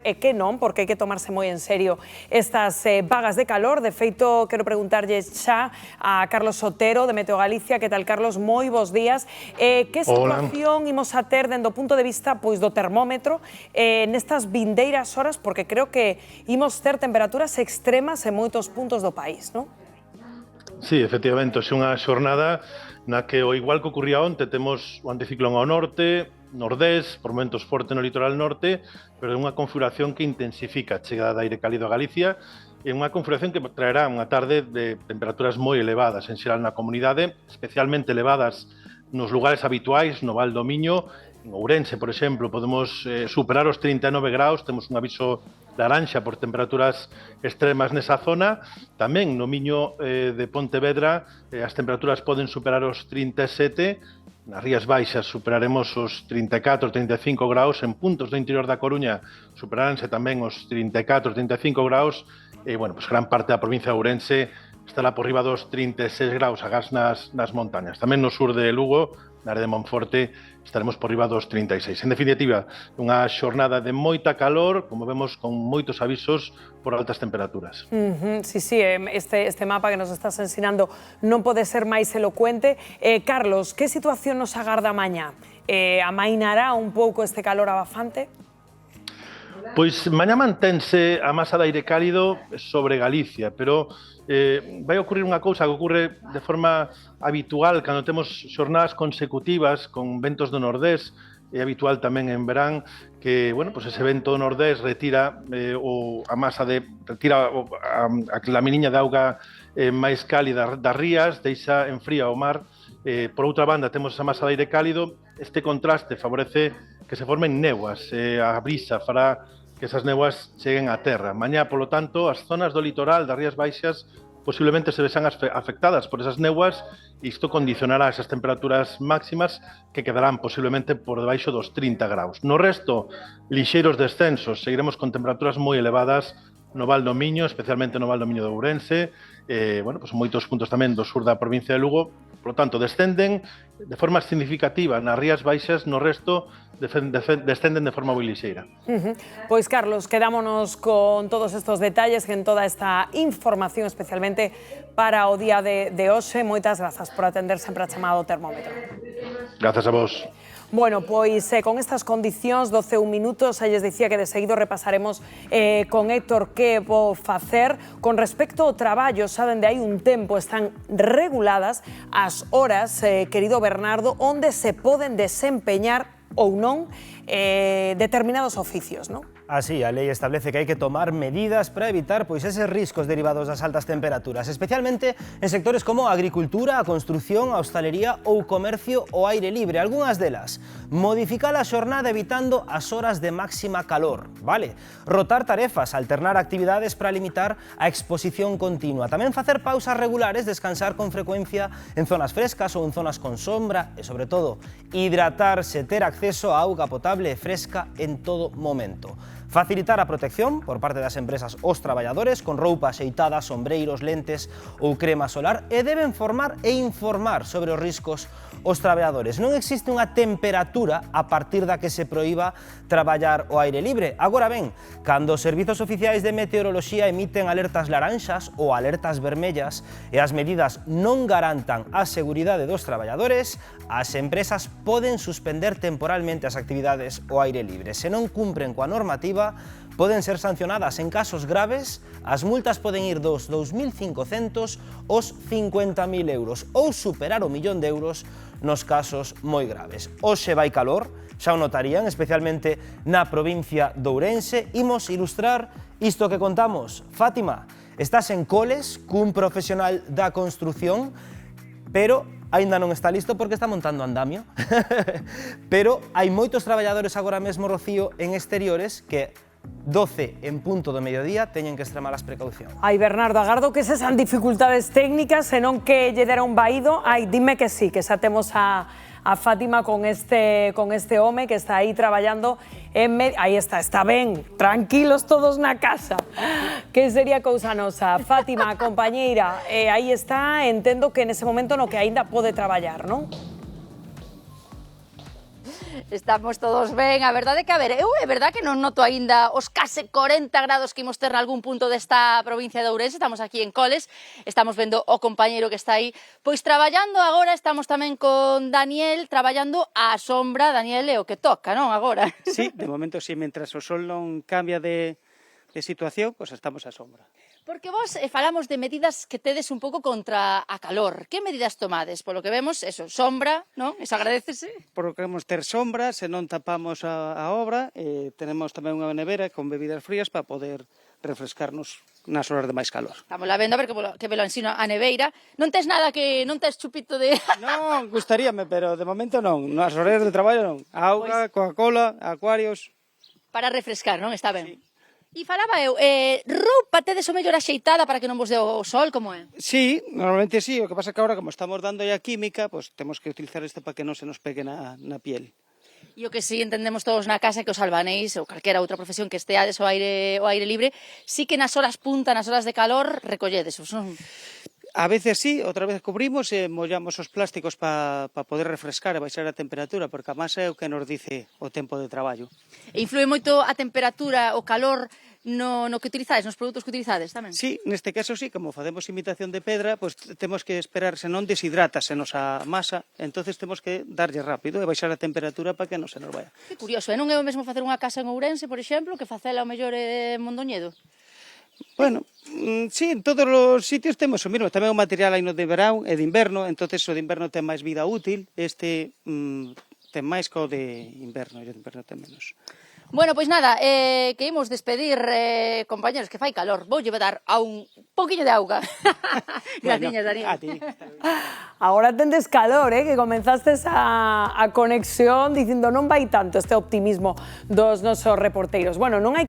e que non, porque hai que tomarse moi en serio estas vagas de calor. De feito, quero preguntarlle xa a Carlos Sotero, de Meteo Galicia. Que tal, Carlos? Moi bos días. Que situación imos a ter dende o punto de vista pois do termómetro nestas vindeiras horas, porque creo que imos ter temperaturas extremas en moitos puntos do país, non? Sí, efectivamente, é unha xornada na que, o igual que ocurría onte, temos o anticiclón ao norte, nordés, por momentos forte no litoral norte, pero é unha configuración que intensifica a chegada de aire cálido a Galicia, e unha configuración que traerá unha tarde de temperaturas moi elevadas en xeral na comunidade, especialmente elevadas nos lugares habituais, no Val do Miño. En Ourense, por exemplo, podemos superar os 39 graus, temos un aviso laranxa por temperaturas extremas nesa zona. Tamén no Miño de Pontevedra as temperaturas poden superar os 37, nas Rías Baixas superaremos os 34, 35 graus, en puntos do interior da Coruña superaránse tamén os 34, 35 graus, e, bueno, pues gran parte da provincia de Ourense estará por riba dos 36 graus agás nas montañas. Tamén no sur de Lugo, na área de Monforte, estaremos por riba dos 36. En definitiva, unha xornada de moita calor, como vemos, con moitos avisos por altas temperaturas. Sí, este mapa que nos estás ensinando non pode ser máis elocuente. Carlos, que situación nos agarda mañá? Amainará un pouco este calor abafante? Pois mañá mantense a masa de aire cálido sobre Galicia, pero vai ocurrir unha cousa que ocorre de forma habitual cando temos xornadas consecutivas con ventos do nordés. É habitual tamén en verán que, bueno, pues ese vento do nordés retira retira a laminiña de auga máis cálida das rías, deixa enfría o mar. Por outra banda, temos esa masa de aire cálido. Este contraste favorece que se formen néboas. A brisa fará que esas néboas cheguen á terra. Mañá, polo tanto, as zonas do litoral das Rías Baixas posiblemente se vexan afectadas por esas néboas, e isto condicionará esas temperaturas máximas que quedarán posiblemente por debaixo dos 30 graus. No resto, lixeiros descensos. Seguiremos con temperaturas moi elevadas no Val do Miño, especialmente no Val do Miño de Ourense, bueno, pues moitos puntos tamén do sur da provincia de Lugo. Por lo tanto, descenden de forma significativa nas Rías Baixas, no resto descenden de forma moi lixeira. Pois, Carlos, quedámonos con todos estos detalles, en toda esta información, especialmente para o día de hoxe. Moitas grazas por atender sempre a chamada do termómetro. Grazas a vos. Bueno, pois con estas condicións, 12 minutos, lles dicía que de seguido repasaremos con Héctor que vou facer. Con respecto ao traballo, xa dende hai un tempo están reguladas as horas, querido Bernardo, onde se poden desempeñar ou non determinados oficios, non? Así, a lei establece que hai que tomar medidas para evitar pois eses riscos derivados das altas temperaturas, especialmente en sectores como a agricultura, a construción, a hostalería ou comercio ao aire libre. Algunhas delas, modificar a xornada evitando as horas de máxima calor, vale? Rotar tarefas, alternar actividades para limitar a exposición continua. Tamén facer pausas regulares, descansar con frecuencia en zonas frescas ou en zonas con sombra e, sobre todo, hidratarse, ter acceso a auga potable e fresca en todo momento. Facilitar a protección por parte das empresas aos traballadores con roupa axeitada, sombreiros, lentes ou crema solar, e deben formar e informar sobre os riscos aos traballadores. Non existe unha temperatura a partir da que se proíba traballar ao aire libre. Agora ben, cando os servizos oficiais de meteoroloxía emiten alertas laranxas ou alertas vermellas e as medidas non garantan a seguridade dos traballadores, as empresas poden suspender temporalmente as actividades ao aire libre. Se non cumpren coa normativa, poden ser sancionadas. En casos graves, as multas poden ir dos 2.500 aos 50.000 euros ou superar o 1.000.000 de euros nos casos moi graves. Hoxe vai calor, xa o notarían, especialmente na provincia de Ourense. Imos ilustrar isto que contamos. Fátima, estás en Coles cun profesional da construción, pero aínda non está listo porque está montando andamio. Pero hai moitos traballadores agora mesmo, Rocío, en exteriores que 12 en punto do mediodía teñen que extremar as precaucións. Ai, Bernardo, agardo que esas dificultades técnicas, senón que lle dera un vaído. Ai, dime que sí, que xa temos a Fátima con este home que está aí traballando en medio. Aí está ben, tranquilos todos na casa. Que sería cousa nosa. Fátima, compañeira, aí está, entendo que nese momento no que aínda pode traballar, non? Estamos todos ben, a verdade é que, a ver, eu é verdade que non noto aínda os case 40 grados que imos ter nalgún punto desta provincia de Ourense, estamos aquí en Coles, estamos vendo o compañeiro que está aí, pois traballando agora, estamos tamén con Daniel, traballando á sombra, Daniel, é o que toca, non, agora? Sí, de momento sí, mentras o sol non cambia de situación, pois estamos á sombra. Porque vos falamos de medidas que tedes un pouco contra a calor. Que medidas tomades? Polo que vemos, eso, sombra, non? Eso agradecese. Procuramos ter sombra, se non tapamos a obra, tenemos tamén unha nevera con bebidas frías para poder refrescarnos nas horas de máis calor. Estamos la vendo a ver que me lo ensino a neveira. Non tes nada que... non tes chupito de... Non, gustaríame, pero de momento non. Nas horas de traballo non. Auga, Coca-Cola, acuarios... Para refrescar, non? Está ben. Sí. E falaba eu, roupa tedes o mellor axeitada para que non vos dé o sol, como é? Sí, normalmente sí, o que pasa que agora como estamos dando a química, pues temos que utilizar isto para que non se nos pegue na piel. E o que sí entendemos todos na casa é que os albanéis ou calquera outra profesión que esteades ao aire libre, sí que nas horas punta, nas horas de calor, recolledes, non? A veces sí, outra vez cubrimos e mollamos os plásticos para poder refrescar e baixar a temperatura, porque a masa é o que nos dice o tempo de traballo. E influe moito a temperatura, o calor no que utilizades, nos produtos que utilizades tamén? Sí, neste caso sí, como facemos imitación de pedra, pues temos que esperar, senón deshidratasenos a masa, entonces temos que darlle rápido e baixar a temperatura para que non se nos vaya. Que curioso, non é o mesmo facer unha casa en Ourense, por exemplo, que facela ao mellor en Mondoñedo? Bueno, sí, en todos os sitios temos o mesmo. Tamén o material hai no de verão e de inverno, entonces o de inverno ten máis vida útil, este ten máis que o de inverno, e o de inverno ten menos. Bueno, pois nada, que imos despedir, compañeros, que fai calor. Voulle dar a un poquinho de auga. Graciñas, Daniel. A ti. Ahora tendes calor, que comenzastes a conexión dicindo non vai tanto este optimismo dos nosos reporteiros. Bueno, non hai